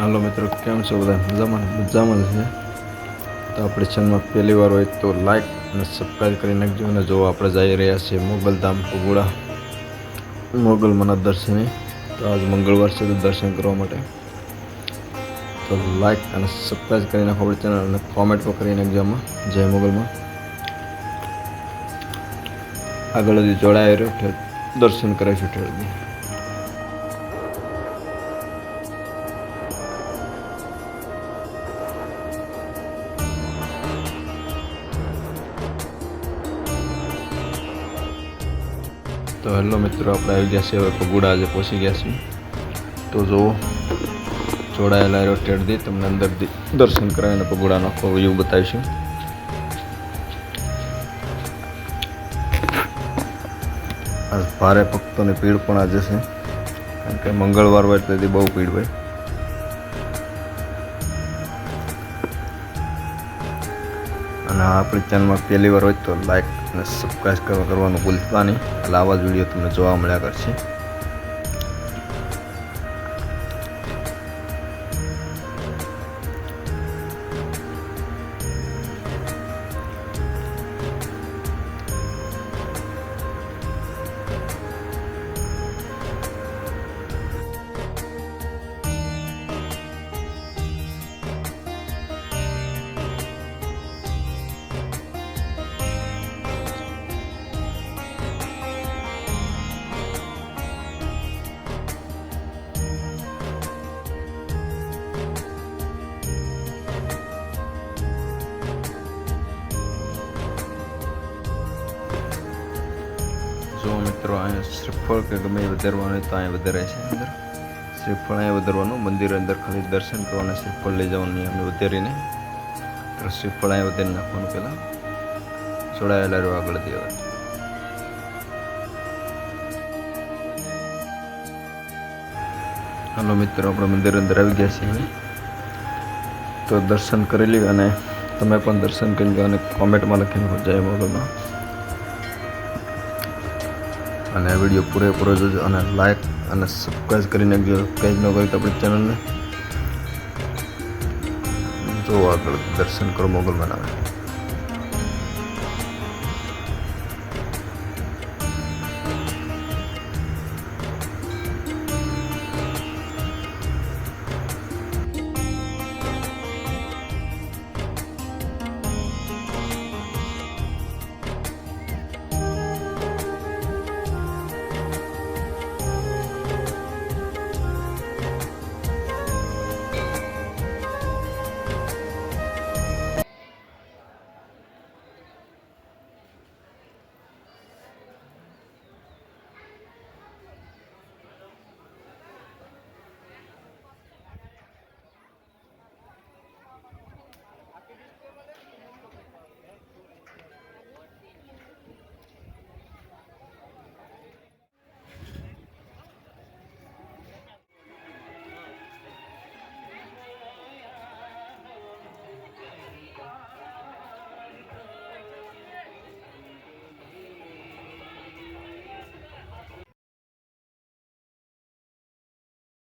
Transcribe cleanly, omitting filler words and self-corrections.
હાલો મિત્રો, કેમ છો બધા? મજામાં છે. તો આપણી ચેનલમાં પહેલી વાર હોય તો લાઈક અને સબસ્ક્રાઈબ કરી નાખજો. અને જો આપણે જઈ રહ્યા છીએ મોગલધામ પગુડા મોગલમાના દર્શને. તો આજ મંગળવાર છે, તો દર્શન કરવા માટે તો લાઈક અને સબસ્ક્રાઈબ કરી નાખો આપણી ચેનલ, અને કોમેન્ટ પણ કરી નાખજો આમાં જય મોગલમાં. આગળ હજી જોડાઈ રહ્યો દર્શન કરાવીશું ઠેરદી. તો હેલો મિત્રો, આપણે આવી ગયા છીએ હવે પગુડા, આજે પહોંચી ગયા છીએ. તો જો જોડાયેલા રહ્યો ઠેરદી, તમને અંદર દર્શન કરાવીને પગુડાનો આખો વ્યૂ બતાવીશું. આજ ભારે ભક્તોની ભીડ પણ આજે છે, કારણ કે મંગળવાર હોય તેથી બહુ ભીડ હોય. અને આપણી ચેનલમાં પહેલી વાર હોય તો લાઈક અને સબસ્ક્રાઈબ કરવાનું ભૂલતા નહીં, એટલે આવા જ વિડીયો તમને જોવા મળ્યા કરશે. જો મિત્રો, અહીંયા શ્રીફળ કે ગમે એ વધારવાનું તો અહીંયા વધારે છે. અંદર શ્રીફળ અહીંયા વધારવાનું, મંદિર અંદર ખાલી દર્શન કરવાના, શ્રીફળ લઈ જવાનું અમને વધારીને. તો શ્રીફળ અહીંયા વધારી નાખવાનું. પહેલાં જોડાયેલા રહ્યો આગળ દેવા. હાલો મિત્રો, આપણે મંદિર અંદર આવી ગયા છીએ. તો દર્શન કરી લ્યો, અને તમે પણ દર્શન કરી લો, અને કોમેન્ટમાં લખીને જય મોગલમાં. અને આ વિડીયો પૂરેપૂરો જોજો, અને લાઈક અને સબસ્ક્રાઈબ કરી નાખજો કંઈ જ ન કરી તો આપણી ચેનલને. જો આગળ દર્શન કરો મોગલમાં આવે.